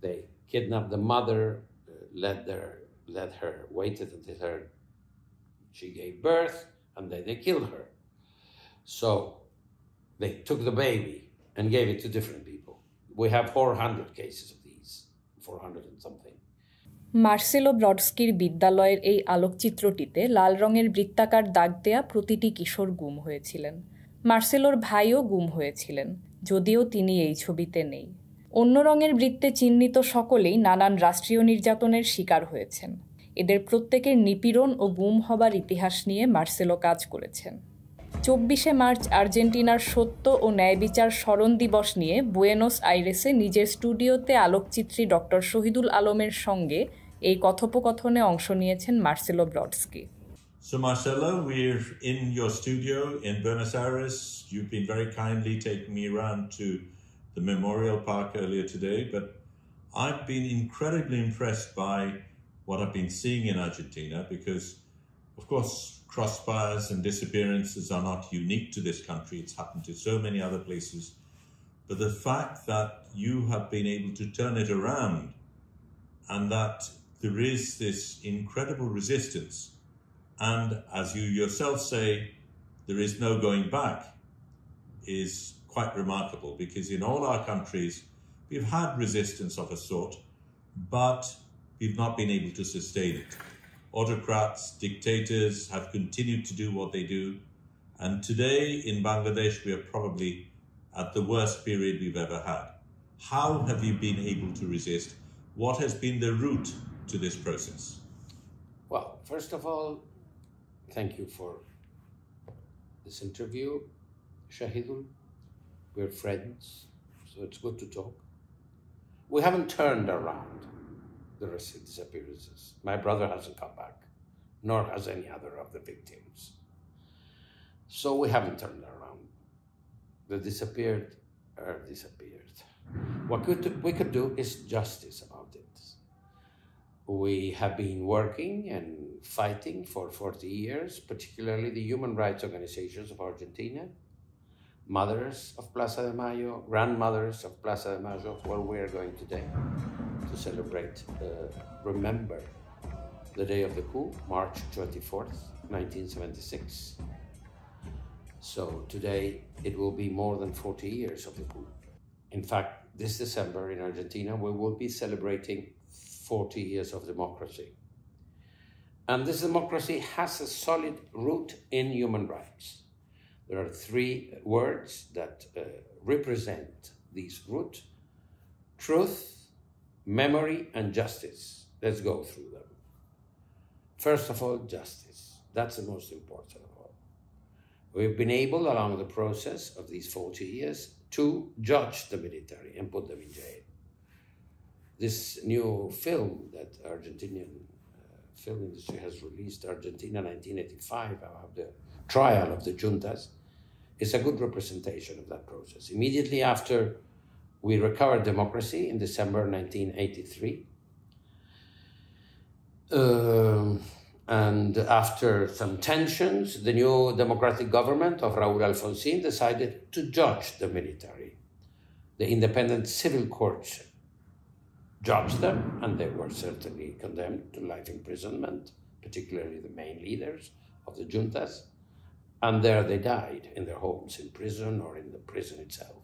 They kidnapped the mother, waited until she gave birth, and then they killed her. So they took the baby and gave it to different people. We have 400 cases of these, 400 and something. Marcelo ব্রডস্কির বিদ্যালয়ের এই আলোকচিত্রটিতে লাল রঙের বৃত্তাকার দাগ দেয়া প্রতিটি কিশোর গুম হয়েছিলেন। মার্সেলোর ভাইও গুম হয়েছিলেন, যদিও তিনি এই ছবিতে নেই। অন্য রঙের বৃত্তে চিহ্নিত সকলেই নানান রাষ্ট্রীয় নির্যাতনের শিকার হয়েছেন। এদের প্রত্যেকের নিপীড়ন ও গুম হবার ইতিহাস নিয়ে মার্সেলো কাজ করেছেন। 24শে মার্চ আর্জেন্টিনার সত্য ও ন্যায় বিচার স্মরণ দিবস নিয়ে বুয়েনোস আইরেসে নিজের স্টুডিওতে আলোকচিত্রী ডক্টর শহীদুল আলমের সঙ্গে এই কথোপকথনে অংশ নিয়েছেন Marcelo ব্রডস্কি। So Marcelo, we're in your studio in Buenos Aires. You've been very kindly taking me around to the Memorial Park earlier today, but I've been incredibly impressed by what I've been seeing in Argentina because, of course, crossfires and disappearances are not unique to this country. It's happened to so many other places. But the fact that you have been able to turn it around and that there is this incredible resistance, and as you yourself say, there is no going back, is quite remarkable because in all our countries, we've had resistance of a sort, but we've not been able to sustain it. Autocrats, dictators have continued to do what they do. And today in Bangladesh, we are probably at the worst period we've ever had. How have you been able to resist? What has been the route to this process? Well, first of all, thank you for this interview, Shahidul. We're friends, so it's good to talk. We haven't turned around the recent disappearances. My brother hasn't come back, nor has any other of the victims. So we haven't turned around. The disappeared are disappeared. What we could do is justice about it. We have been working and fighting for 40 years, particularly the human rights organizations of Argentina, mothers of Plaza de Mayo, grandmothers of Plaza de Mayo, where we are going today to celebrate, remember the day of the coup, March 24th, 1976. So today it will be more than 40 years of the coup. In fact, this December in Argentina, we will be celebrating 40 years of democracy. And this democracy has a solid root in human rights. There are three words that represent this root: truth, memory, and justice. Let's go through them. First of all, justice. That's the most important of all. We've been able, along the process of these 40 years, to judge the military and put them in jail. This new film that Argentinian film industry has released, Argentina 1985, about the trial of the juntas, is a good representation of that process. Immediately after we recovered democracy in December 1983, and after some tensions, the new democratic government of Raúl Alfonsín decided to judge the military. The independent civil courts judged them, and they were certainly condemned to life imprisonment, particularly the main leaders of the juntas. And there they died in their homes, in prison or in the prison itself.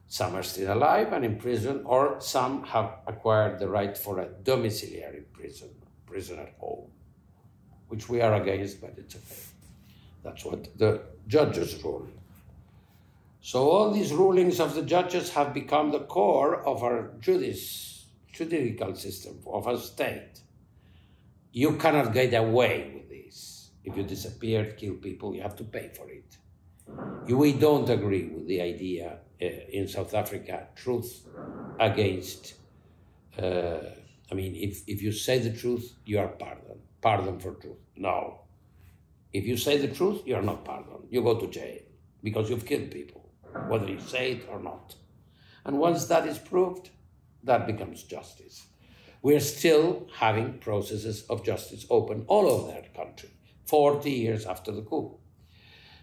Some are still alive and in prison, or some have acquired the right for a domiciliary prison at home, which we are against, but it's okay. That's what the judges rule. So all these rulings of the judges have become the core of our judicial system, of our state. You cannot get away with this. If you disappear, kill people, you have to pay for it. We don't agree with the idea in South Africa, truth against, if you say the truth, you are pardoned. Pardon for truth. No. If you say the truth, you are not pardoned. You go to jail because you've killed people, whether you say it or not. And once that is proved, that becomes justice. We're still having processes of justice open all over that country, 40 years after the coup.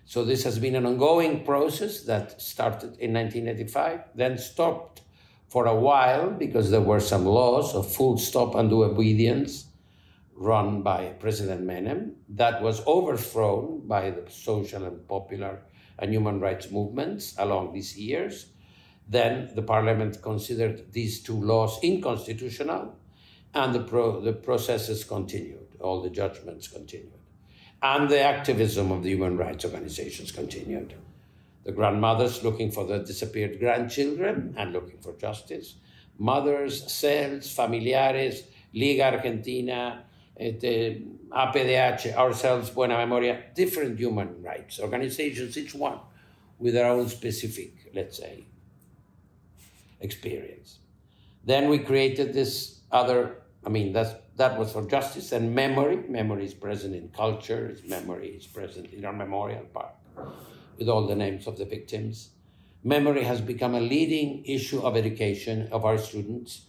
So this has been an ongoing process that started in 1985, then stopped for a while, because there were some laws of full stop and obedience run by President Menem, that was overthrown by the social and popular and human rights movements along these years. Then the parliament considered these two laws unconstitutional, and the processes continued, all the judgments continued. And the activism of the human rights organizations continued. The grandmothers looking for their disappeared grandchildren and looking for justice. Mothers, CELS, Familiares, Liga Argentina, APDH, Ourselves, Buena Memoria, different human rights organizations, each one with their own specific, let's say, experience. Then we created this other, that was for justice and memory. Memory is present in culture, memory is present in our memorial park with all the names of the victims. Memory has become a leading issue of education of our students.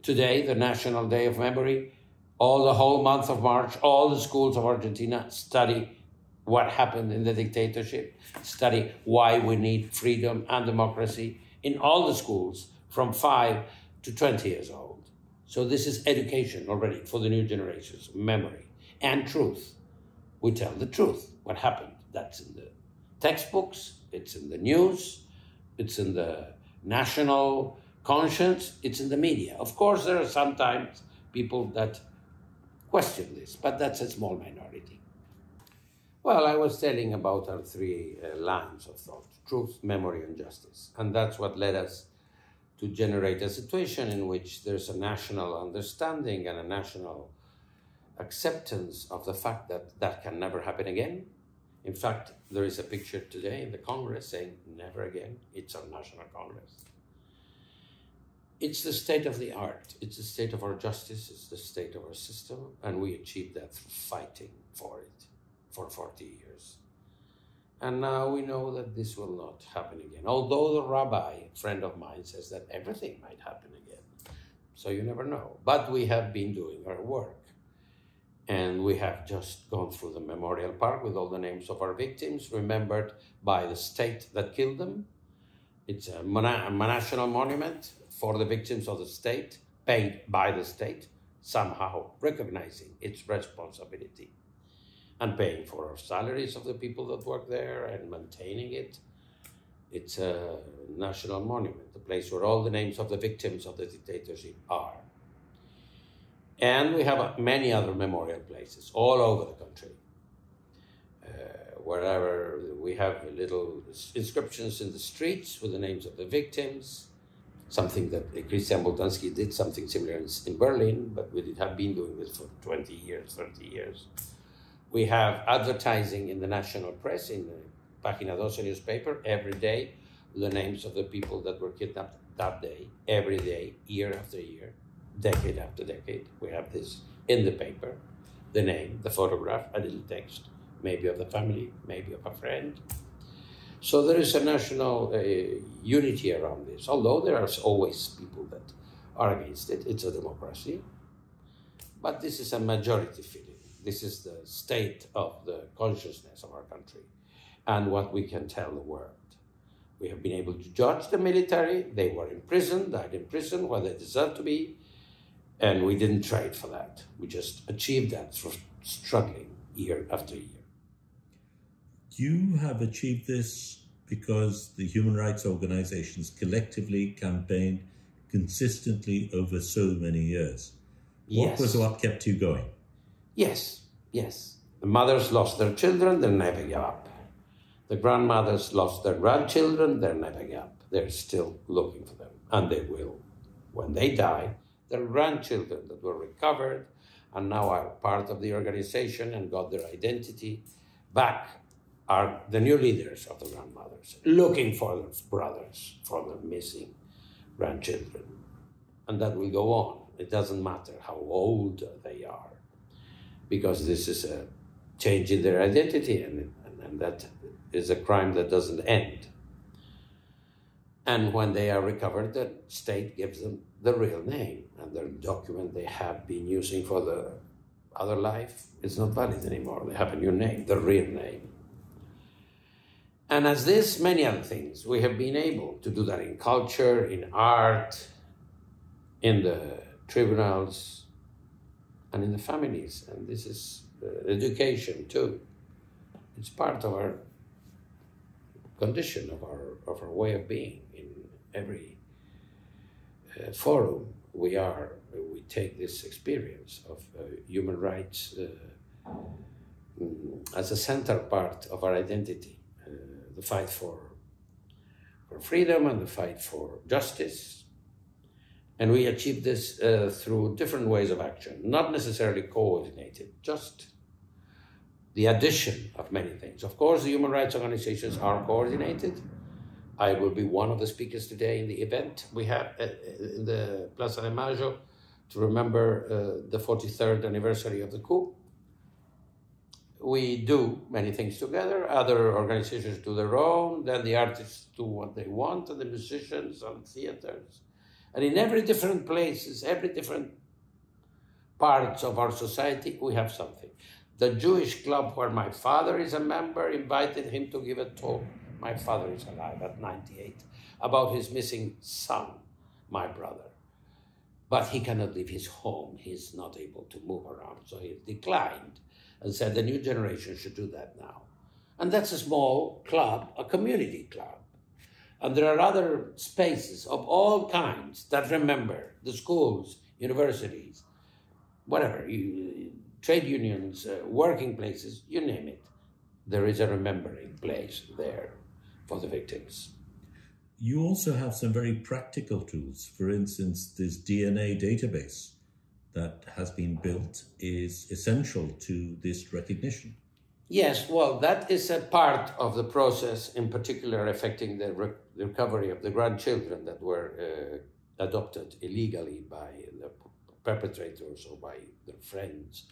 Today, the National Day of Memory, the whole month of March, all the schools of Argentina study what happened in the dictatorship, study why we need freedom and democracy in all the schools from 5 to 20 years old. So this is education already for the new generations, memory and truth. We tell the truth, what happened. That's in the textbooks, it's in the news, it's in the national conscience, it's in the media. Of course, there are sometimes people that question this, but that's a small minority. Well, I was telling about our three lines of thought: truth, memory, and justice. And that's what led us to generate a situation in which there's a national understanding and a national acceptance of the fact that that can never happen again. In fact, there is a picture today in the Congress saying, never again. It's our National Congress. It's the state of the art. It's the state of our justice. It's the state of our system. And we achieved that through fighting for it for 40 years. And now we know that this will not happen again. Although the rabbi, a friend of mine, says that everything might happen again. So you never know. But we have been doing our work. And we have just gone through the memorial park with all the names of our victims, remembered by the state that killed them. It's a national monument for the victims of the state, paid by the state, somehow recognizing its responsibility and paying for our salaries of the people that work there and maintaining it. It's a national monument, a place where all the names of the victims of the dictatorship are. And we have many other memorial places all over the country. Wherever we have little inscriptions in the streets with the names of the victims, something that Christian Boltanski did, something similar in Berlin, but we have been doing this for 20 years, 30 years. We have advertising in the national press, in the Página 12 newspaper, every day, with the names of the people that were kidnapped that day, every day, year after year, decade after decade. We have this in the paper, the name, the photograph, a little text, maybe of the family, maybe of a friend. So there is a national unity around this, although there are always people that are against it. It's a democracy. But this is a majority feeling. This is the state of the consciousness of our country and what we can tell the world. We have been able to judge the military. They were in prison, died in prison, where they deserved to be. And we didn't trade for that. We just achieved that through struggling year after year. You have achieved this because the human rights organizations collectively campaigned consistently over so many years. Yes. What kept you going? Yes. The mothers lost their children, they never gave up. The grandmothers lost their grandchildren, they never gave up. They're still looking for them, and they will. When they die, their grandchildren that were recovered and now are part of the organization and got their identity back are the new leaders of the grandmothers, looking for their brothers, for their missing grandchildren. And that will go on. It doesn't matter how old they are, because this is a change in their identity, and that is a crime that doesn't end. And when they are recovered, the state gives them the real name, and the document they have been using for the other life is not valid anymore. They have a new name, the real name. And as this, many other things, we have been able to do that in culture, in art, in the tribunals and in the families. And this is education too. It's part of our condition, of our way of being. In every forum we take this experience of human rights as a center part of our identity, the fight for freedom and the fight for justice. And we achieve this through different ways of action, not necessarily coordinated, just the addition of many things. Of course, the human rights organizations are coordinated. I will be one of the speakers today in the event we have in the Plaza de Mayo to remember the 43rd anniversary of the coup. We do many things together. Other organizations do their own. Then the artists do what they want, and the musicians and theaters. And in every different places, every different parts of our society, we have something. The Jewish club where my father is a member invited him to give a talk. My father is alive at 98, about his missing son, my brother. But he cannot leave his home. He's not able to move around. So he declined and said the new generation should do that now. And that's a small club, a community club. And there are other spaces of all kinds that remember the schools, universities, whatever, trade unions, working places, you name it. There is a remembering place there for the victims. You also have some very practical tools. For instance, this DNA database that has been built is essential to this recognition. Yes, well, that is a part of the process, in particular affecting the recovery of the grandchildren that were adopted illegally by the perpetrators or by their friends.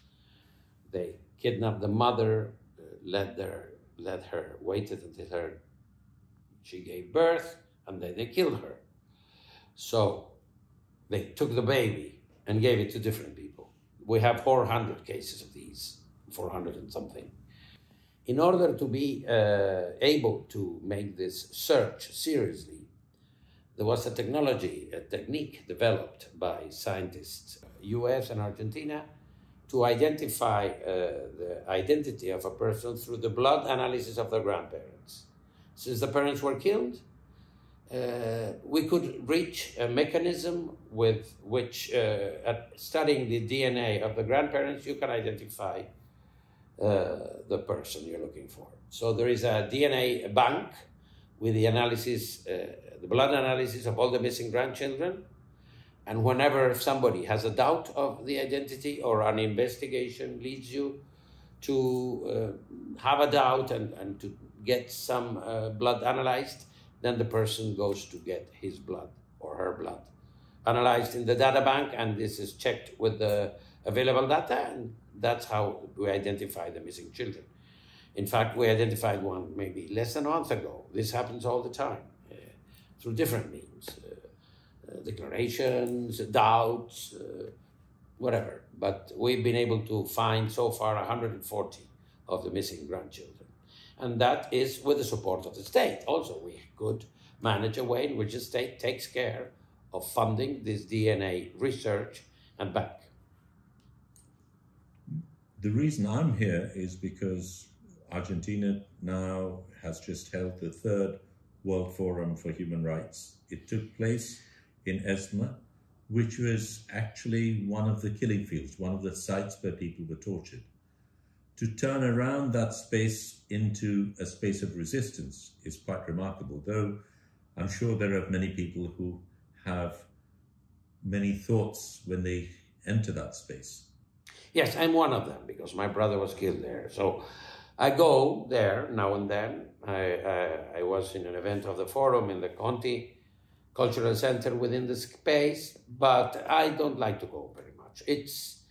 They kidnapped the mother, waited until she gave birth, and then they killed her. So they took the baby and gave it to different people. We have 400 cases of these, 400 and something. In order to be able to make this search seriously, there was a technique developed by scientists, US and Argentina, to identify the identity of a person through the blood analysis of their grandparents. Since the parents were killed, we could reach a mechanism with which, studying the DNA of the grandparents, you can identify the person you're looking for. So there is a DNA bank with the analysis, the blood analysis of all the missing grandchildren. And whenever somebody has a doubt of the identity or an investigation leads you to have a doubt and to get some blood analyzed, then the person goes to get his blood or her blood analyzed in the data bank, and this is checked with the available data, and that's how we identify the missing children. In fact, we identified one maybe less than a month ago. This happens all the time through different means, declarations, doubts, whatever. But we've been able to find so far 140 of the missing grandchildren. And that is with the support of the state. Also, we could manage a way in which the state takes care of funding this DNA research and bank. The reason I'm here is because Argentina now has just held the 3rd World Forum for Human Rights. It took place in Esma, which was actually one of the killing fields, one of the sites where people were tortured. To turn around that space into a space of resistance is quite remarkable, though I'm sure there are many people who have many thoughts when they enter that space. Yes, I'm one of them because my brother was killed there. So I go there now and then. I was in an event of the forum in the Conti Cultural Center within the space, but I don't like to go very much. It's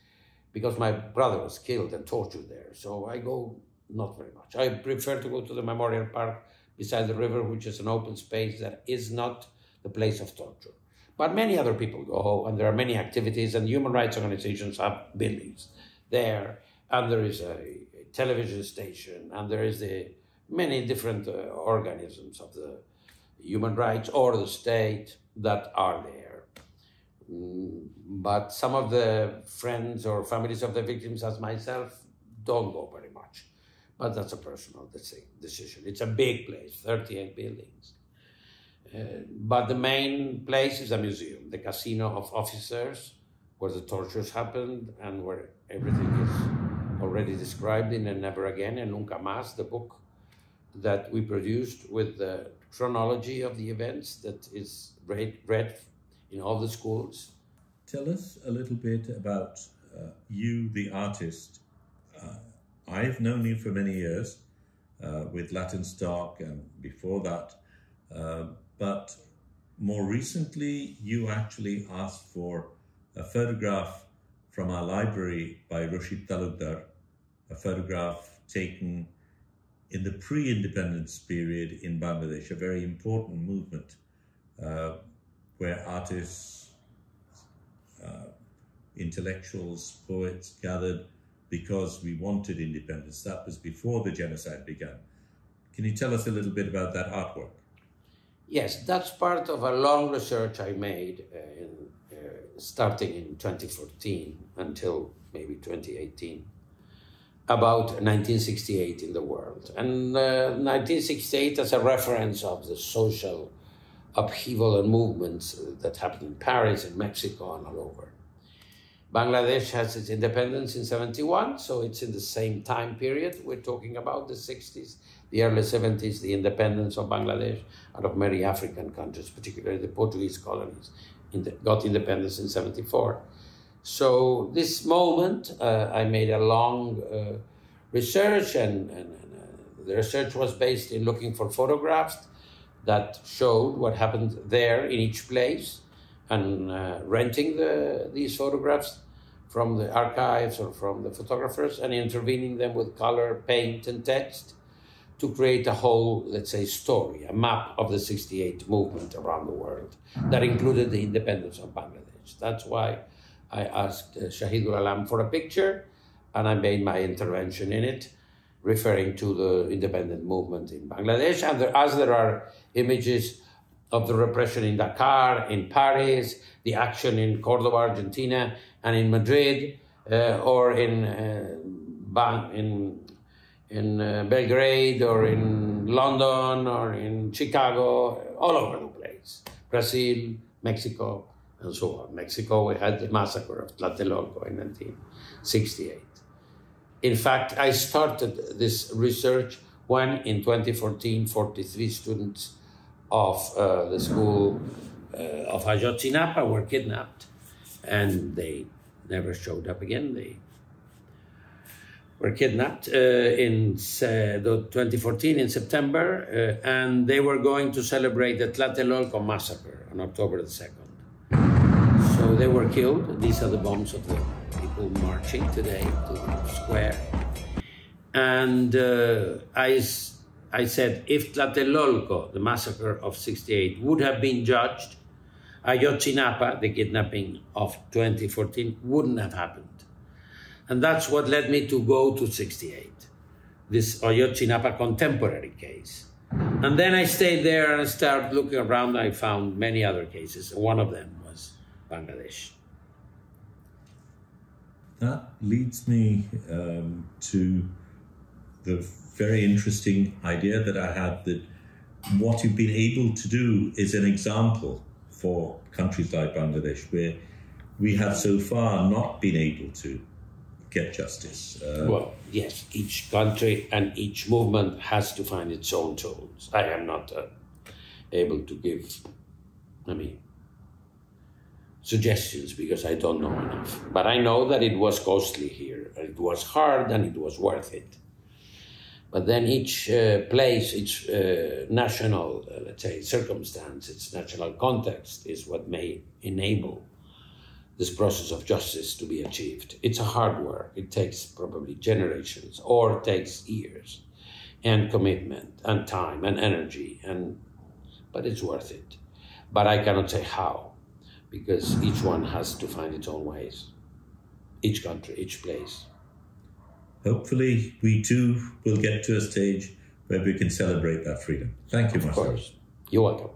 because my brother was killed and tortured there, so I go not very much. I prefer to go to the Memorial Park beside the river, which is an open space that is not the place of torture. But many other people go, and there are many activities, and human rights organizations have buildings there, and there is a television station, and there is the many different organisms of the human rights or the state that are there. But some of the friends or families of the victims, as myself, don't go very much. But that's a personal decision. It's a big place, 38 buildings. But the main place is a museum, the casino of officers, where the tortures happened and where everything is already described in And Never Again and Nunca Más, the book that we produced with the chronology of the events that is read in all the schools. Tell us a little bit about you, the artist. I've known you for many years with Latin Stock and before that, but more recently you actually asked for a photograph from our library by Rashid Talukdar, a photograph taken in the pre-independence period in Bangladesh, a very important movement where artists, intellectuals, poets gathered because we wanted independence. That was before the genocide began. Can you tell us a little bit about that artwork? Yes, that's part of a long research I made starting in 2014 until maybe 2018 about 1968 in the world. And 1968 as a reference of the social upheaval and movements that happened in Paris and Mexico and all over. Bangladesh has its independence in 71, so it's in the same time period. We're talking about the 60s, the early 70s, the independence of Bangladesh out of many African countries, particularly the Portuguese colonies, got independence in 74. So this moment, I made a long research, and the research was based in looking for photographs that showed what happened there in each place, and renting these photographs from the archives or from the photographers and intervening them with color, paint, and text to create a whole, let's say, story, a map of the 68 movement around the world that included the independence of Bangladesh. That's why I asked Shahidul Alam for a picture, and I made my intervention in it, referring to the independent movement in Bangladesh. And as there are images of the repression in Dakar, in Paris, the action in Cordoba, Argentina, and in Madrid, or in Belgrade, or in London, or in Chicago, all over the place. Brazil, Mexico, and so on. Mexico, we had the massacre of Tlatelolco in 1968. In fact, I started this research when, in 2014, 43 students of the school of Ayotzinapa were kidnapped, and they never showed up again. They were kidnapped in 2014 in September, and they were going to celebrate the Tlatelolco massacre on October the 2nd. So they were killed. These are the bombs of the people marching today to the square. And I said, if Tlatelolco, the massacre of 68, would have been judged, Ayotzinapa, the kidnapping of 2014, wouldn't have happened. And that's what led me to go to 68, this Ayotzinapa contemporary case. And then I stayed there and I started looking around. I found many other cases. One of them was Bangladesh. That leads me to the very interesting idea that I had that what you've been able to do is an example for countries like Bangladesh, where we have so far not been able to get justice. Well, yes, each country and each movement has to find its own tools. I am not able to give, suggestions because I don't know enough. But I know that it was costly here. It was hard and it was worth it. But then each place, each national, let's say, circumstance, its national context is what may enable this process of justice to be achieved. It's a hard work. It takes probably generations or takes years and commitment and time and energy, but it's worth it. But I cannot say how, because each one has to find its own ways. Each country, each place. Hopefully, we too will get to a stage where we can celebrate that freedom. Thank you, Marcelo. Of course. You're welcome.